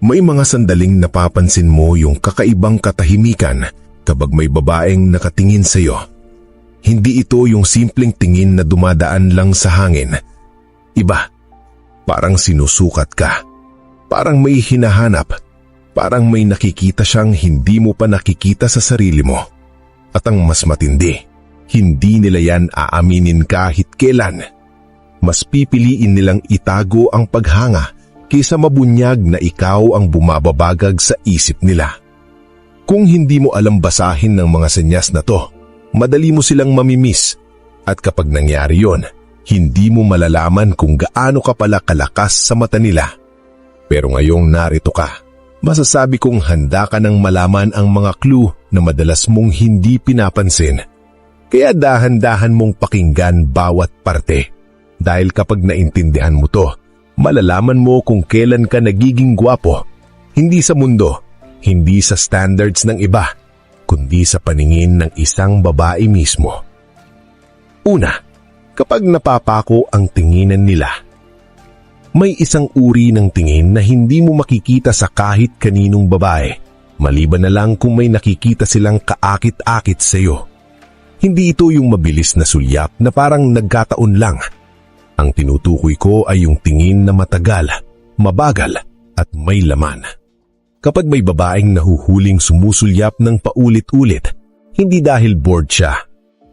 May mga sandaling napapansin mo yung kakaibang katahimikan kapag may babaeng nakatingin sa iyo. Hindi ito yung simpleng tingin na dumadaan lang sa hangin. Iba, parang sinusukat ka. Parang may hinahanap. Parang may nakikita siyang hindi mo pa nakikita sa sarili mo. At ang mas matindi, hindi nila yan aaminin kahit kailan. Mas pipiliin nilang itago ang paghanga kaysa mabunyag na ikaw ang bumababagag sa isip nila. Kung hindi mo alam basahin ng mga senyas na to, madali mo silang mamimiss. At kapag nangyari yon, hindi mo malalaman kung gaano ka pala kalakas sa mata nila. Pero ngayong narito ka, masasabi kong handa ka nang malaman ang mga clue na madalas mong hindi pinapansin. Kaya dahan-dahan mong pakinggan bawat parte. Dahil kapag naintindihan mo to, malalaman mo kung kailan ka nagiging gwapo. Hindi sa mundo, hindi sa standards ng iba, kundi sa paningin ng isang babae mismo. Una, kapag napapako ang tinginan nila. May isang uri ng tingin na hindi mo makikita sa kahit kaninong babae, maliban na lang kung may nakikita silang kaakit-akit sa iyo. Hindi ito yung mabilis na sulyap na parang nagkataon lang. Ang tinutukoy ko ay yung tingin na matagal, mabagal at may laman. Kapag may babaeng nahuhuling sumusulyap ng paulit-ulit, hindi dahil bored siya.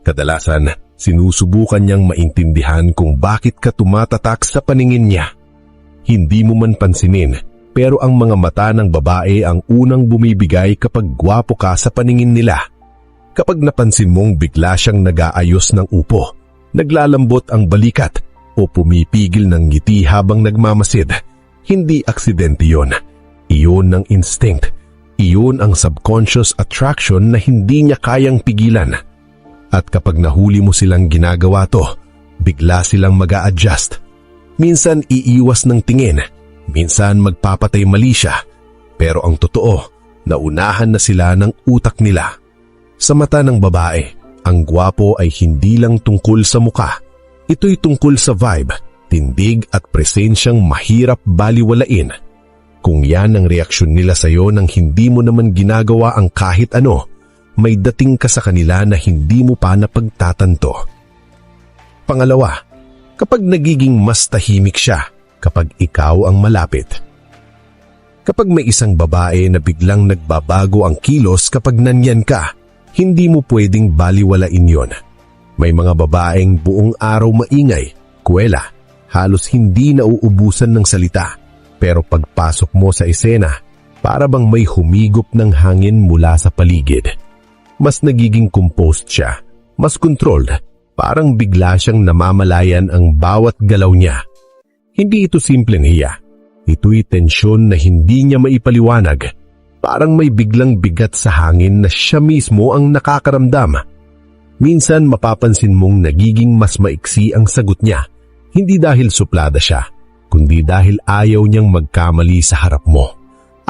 Kadalasan, sinusubukan niyang maintindihan kung bakit ka tumatatak sa paningin niya. Hindi mo man pansinin, pero ang mga mata ng babae ang unang bumibigay kapag gwapo ka sa paningin nila. Kapag napansin mong bigla siyang nag-aayos ng upo, naglalambot ang balikat, o pumipigil ng ngiti habang nagmamasid, hindi aksidente yon. Iyon ang instinct. Iyon ang subconscious attraction na hindi niya kayang pigilan. At kapag nahuli mo silang ginagawa to, bigla silang mag-a-adjust. Minsan iiwas ng tingin, minsan magpapatay mali siya. Pero ang totoo, naunahan na sila ng utak nila. Sa mata ng babae, ang gwapo ay hindi lang tungkol sa muka. Ito'y tungkol sa vibe, tindig at presensyang mahirap baliwalain. Kung yan ang reaksyon nila sa iyo nang hindi mo naman ginagawa ang kahit ano, may dating ka sa kanila na hindi mo pa napagtatanto. Pangalawa, kapag nagiging mas tahimik siya kapag ikaw ang malapit. Kapag may isang babae na biglang nagbabago ang kilos kapag nandyan ka, hindi mo pwedeng baliwalain yon. May mga babaeng buong araw maingay, kuwela, halos hindi nauubusan ng salita. Pero pagpasok mo sa esena, para bang may humigop ng hangin mula sa paligid. Mas nagiging composed siya, mas controlled, parang bigla siyang namamalayan ang bawat galaw niya. Hindi ito simpleng hiya. Ito'y tensyon na hindi niya maipaliwanag. Parang may biglang bigat sa hangin na siya mismo ang nakakaramdam. Minsan mapapansin mong nagiging mas maiksi ang sagot niya, hindi dahil suplada siya, kundi dahil ayaw niyang magkamali sa harap mo.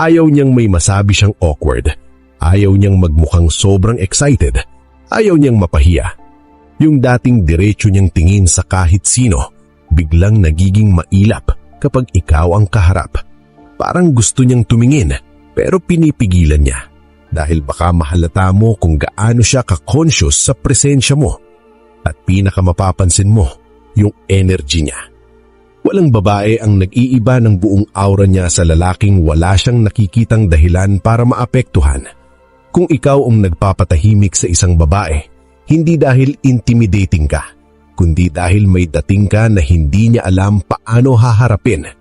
Ayaw niyang may masabi siyang awkward. Ayaw niyang magmukhang sobrang excited. Ayaw niyang mapahiya. Yung dating diretso niyang tingin sa kahit sino, biglang nagiging mailap kapag ikaw ang kaharap. Parang gusto niyang tumingin, pero pinipigilan niya. Dahil baka mahalata mo kung gaano siya ka-conscious sa presensya mo. At pinakamapapansin mo, yung energy niya. Walang babae ang nag-iiba ng buong aura niya sa lalaking wala siyang nakikitang dahilan para maapektuhan. Kung ikaw ang nagpapatahimik sa isang babae, hindi dahil intimidating ka, kundi dahil may dating ka na hindi niya alam paano haharapin.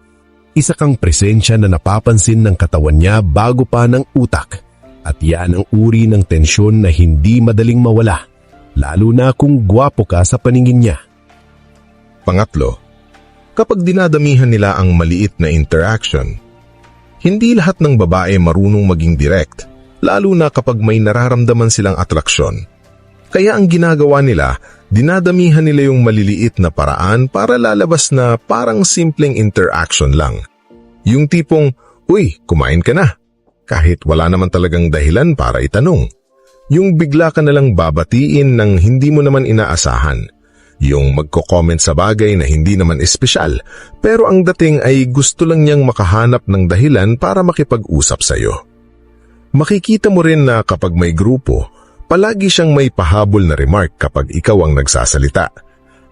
Isa kang presensya na napapansin ng katawan niya bago pa ng utak. At yan ang uri ng tensyon na hindi madaling mawala, lalo na kung gwapo ka sa paningin niya. Pangatlo, kapag dinadamihan nila ang maliit na interaction, hindi lahat ng babae marunong maging direct, lalo na kapag may nararamdaman silang atraksyon. Kaya ang ginagawa nila, dinadamihan nila yung maliliit na paraan para lalabas na parang simpleng interaction lang. Yung tipong, "Uy, kumain ka na?" Kahit wala naman talagang dahilan para itanong. Yung bigla ka nalang babatiin ng hindi mo naman inaasahan. Yung magko-comment sa bagay na hindi naman espesyal, pero ang dating ay gusto lang niyang makahanap ng dahilan para makipag-usap sa'yo. Makikita mo rin na kapag may grupo, palagi siyang may pahabol na remark kapag ikaw ang nagsasalita.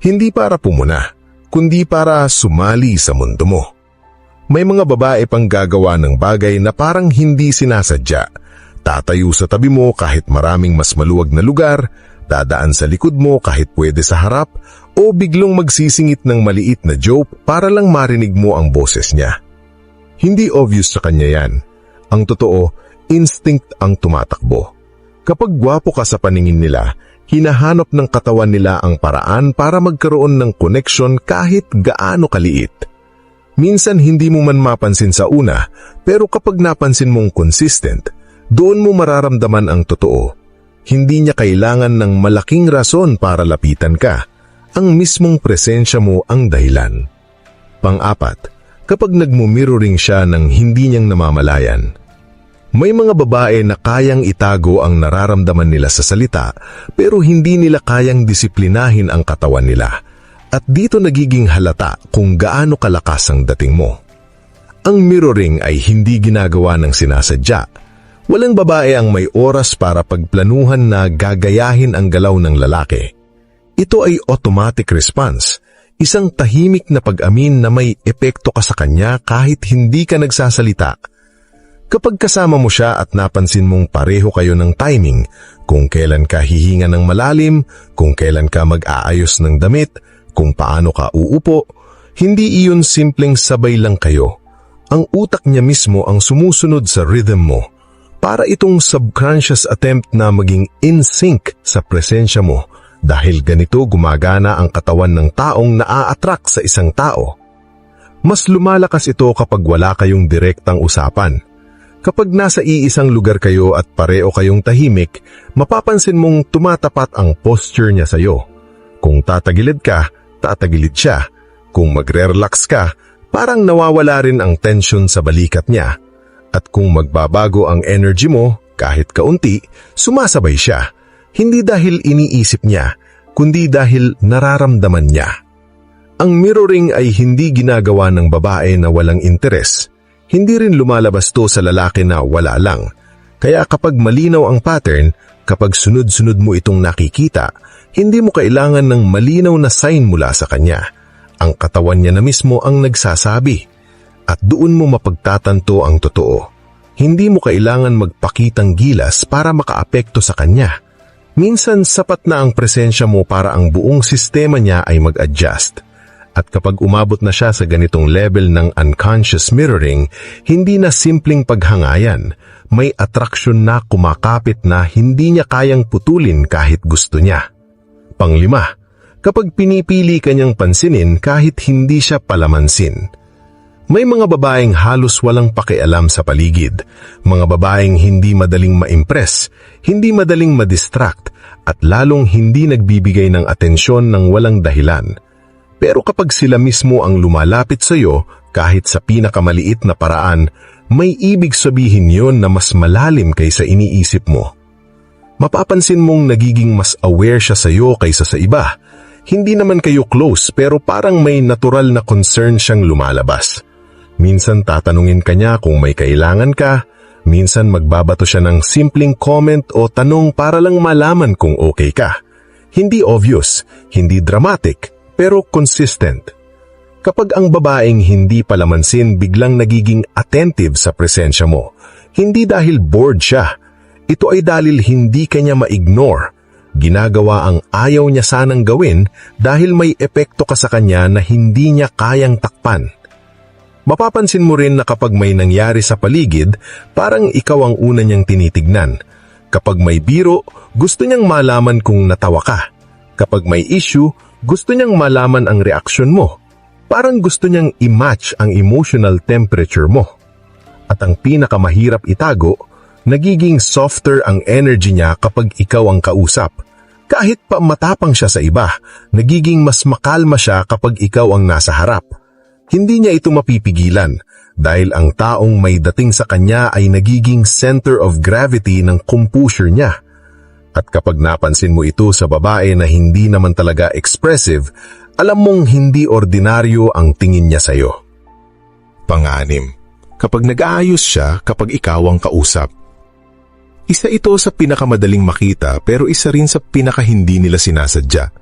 Hindi para pumuna, kundi para sumali sa mundo mo. May mga babae pang gagawa ng bagay na parang hindi sinasadya. Tatayo sa tabi mo kahit maraming mas maluwag na lugar, dadaan sa likod mo kahit pwede sa harap, o biglong magsisingit ng maliit na joke para lang marinig mo ang boses niya. Hindi obvious sa kanya yan. Ang totoo, instinct ang tumatakbo. Kapag gwapo ka sa paningin nila, hinahanap ng katawan nila ang paraan para magkaroon ng connection kahit gaano kaliit. Minsan hindi mo man mapansin sa una, pero kapag napansin mong consistent, doon mo mararamdaman ang totoo. Hindi niya kailangan ng malaking rason para lapitan ka. Ang mismong presensya mo ang dahilan. Pang-apat, kapag nagmumirroring siya ng hindi niyang namamalayan. May mga babae na kayang itago ang nararamdaman nila sa salita, pero hindi nila kayang disiplinahin ang katawan nila. At dito nagiging halata kung gaano kalakas ang dating mo. Ang mirroring ay hindi ginagawa ng sinasadya. Walang babae ang may oras para pagplanuhan na gagayahin ang galaw ng lalaki. Ito ay automatic response, isang tahimik na pag-amin na may epekto ka sa kanya kahit hindi ka nagsasalita. Kapag kasama mo siya at napansin mong pareho kayo ng timing, kung kailan ka hihinga ng malalim, kung kailan ka mag-aayos ng damit, kung paano ka uupo, hindi iyon simpleng sabay lang kayo. Ang utak niya mismo ang sumusunod sa rhythm mo. Para itong subconscious attempt na maging in sync sa presensya mo dahil ganito gumagana ang katawan ng taong naa-attract sa isang tao. Mas lumalakas ito kapag wala kayong direktang usapan. Kapag nasa iisang lugar kayo at pareo kayong tahimik, mapapansin mong tumatapat ang posture niya sa'yo. Kung tatagilid ka, tatagilid siya. Kung magre-relax ka, parang nawawala rin ang tension sa balikat niya. At kung magbabago ang energy mo, kahit kaunti, sumasabay siya. Hindi dahil iniisip niya, kundi dahil nararamdaman niya. Ang mirroring ay hindi ginagawa ng babae na walang interes. Hindi rin lumalabas to sa lalaki na wala lang. Kaya kapag malinaw ang pattern, kapag sunod-sunod mo itong nakikita, hindi mo kailangan ng malinaw na sign mula sa kanya. Ang katawan niya na mismo ang nagsasabi. At doon mo mapagtatanto ang totoo. Hindi mo kailangan magpakitang gilas para makaapekto sa kanya. Minsan sapat na ang presensya mo para ang buong sistema niya ay mag-adjust. At kapag umabot na siya sa ganitong level ng unconscious mirroring, hindi na simpleng paghangayan. May attraction na kumakapit na hindi niya kayang putulin kahit gusto niya. Panglima, kapag pinipili kanyang pansinin kahit hindi siya palamansin. May mga babaeng halos walang pakialam sa paligid, mga babaeng hindi madaling ma-impress, hindi madaling ma-distract, at lalong hindi nagbibigay ng atensyon ng walang dahilan. Pero kapag sila mismo ang lumalapit sa iyo, kahit sa pinakamaliit na paraan, may ibig sabihin yon na mas malalim kaysa iniisip mo. Mapapansin mong nagiging mas aware siya sa iyo kaysa sa iba. Hindi naman kayo close pero parang may natural na concern siyang lumalabas. Minsan tatanungin ka niya kung may kailangan ka, minsan magbabato siya ng simpleng comment o tanong para lang malaman kung okay ka. Hindi obvious, hindi dramatic, pero consistent. Kapag ang babaeng hindi palamansin biglang nagiging attentive sa presensya mo, hindi dahil bored siya. Ito ay dahil hindi kanya ma-ignore. Ginagawa ang ayaw niya sanang gawin dahil may epekto ka sa kanya na hindi niya kayang takpan. Mapapansin mo rin na kapag may nangyari sa paligid, parang ikaw ang una niyang tinitignan. Kapag may biro, gusto niyang malaman kung natawa ka. Kapag may issue, gusto niyang malaman ang reaksyon mo. Parang gusto niyang i-match ang emotional temperature mo. At ang pinakamahirap itago, nagiging softer ang energy niya kapag ikaw ang kausap. Kahit pa matapang siya sa iba, nagiging mas makalma siya kapag ikaw ang nasa harap. Hindi niya ito mapipigilan dahil ang taong may dating sa kanya ay nagiging center of gravity ng composure niya. At kapag napansin mo ito sa babae na hindi naman talaga expressive, alam mong hindi ordinaryo ang tingin niya sa'yo. Pang-anim, kapag nag-aayos siya kapag ikaw ang kausap. Isa ito sa pinakamadaling makita pero isa rin sa pinaka-hindi nila sinasadya.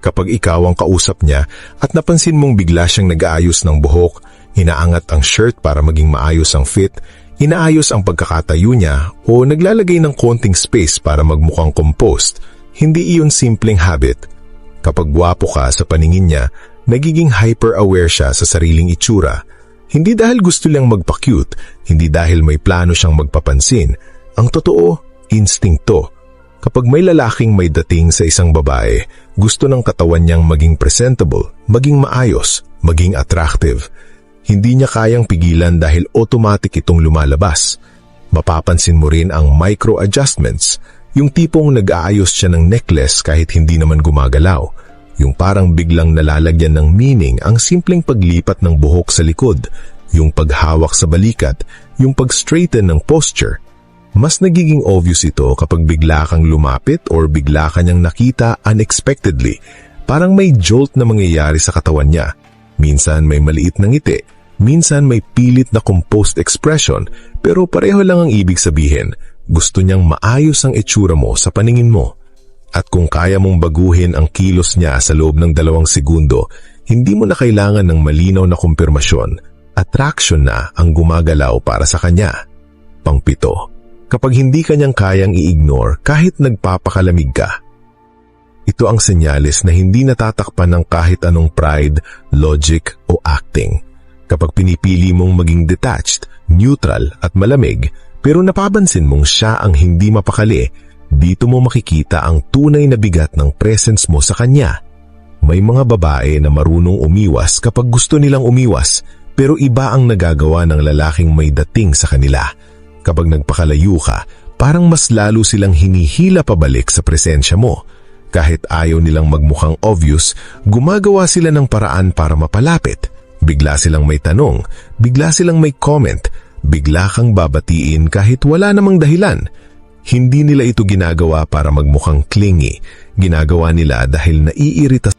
Kapag ikaw ang kausap niya at napansin mong bigla siyang nag-aayos ng buhok, inaangat ang shirt para maging maayos ang fit, inaayos ang pagkakatayo niya o naglalagay ng konting space para magmukhang composed, hindi iyon simpleng habit. Kapag gwapo ka sa paningin niya, nagiging hyper-aware siya sa sariling itsura. Hindi dahil gusto niyang magpa-cute, hindi dahil may plano siyang magpapansin. Ang totoo, instinkto. Kapag may lalaking may dating sa isang babae, gusto ng katawan niyang maging presentable, maging maayos, maging attractive. Hindi niya kayang pigilan dahil automatic itong lumalabas. Mapapansin mo rin ang micro-adjustments, yung tipong nag-aayos siya ng necklace kahit hindi naman gumagalaw. Yung parang biglang nalalagyan ng meaning ang simpleng paglipat ng buhok sa likod, yung paghawak sa balikat, yung pag-straighten ng posture. Mas nagiging obvious ito kapag bigla kang lumapit or bigla kanyang nakita unexpectedly. Parang may jolt na mangyayari sa katawan niya. Minsan may maliit na ngiti, minsan may pilit na composed expression, pero pareho lang ang ibig sabihin. Gusto niyang maayos ang itsura mo sa paningin mo. At kung kaya mong baguhin ang kilos niya sa loob ng 2 segundo, hindi mo na kailangan ng malinaw na kumpirmasyon. Attraction na ang gumagalaw para sa kanya. Pang-7, kapag hindi kanyang kayang i-ignore kahit nagpapakalamig ka. Ito ang senyales na hindi natatakpan ng kahit anong pride, logic o acting. Kapag pinipili mong maging detached, neutral at malamig, pero napapansin mong siya ang hindi mapakali, dito mo makikita ang tunay na bigat ng presence mo sa kanya. May mga babae na marunong umiwas kapag gusto nilang umiwas, pero iba ang nagagawa ng lalaking may dating sa kanila. Kapag nagpakalayo ka, parang mas lalo silang hinihila pabalik sa presensya mo. Kahit ayaw nilang magmukhang obvious, gumagawa sila ng paraan para mapalapit. Bigla silang may tanong, bigla silang may comment, bigla kang babatiin kahit wala namang dahilan. Hindi nila ito ginagawa para magmukhang clingy. Ginagawa nila dahil naiirita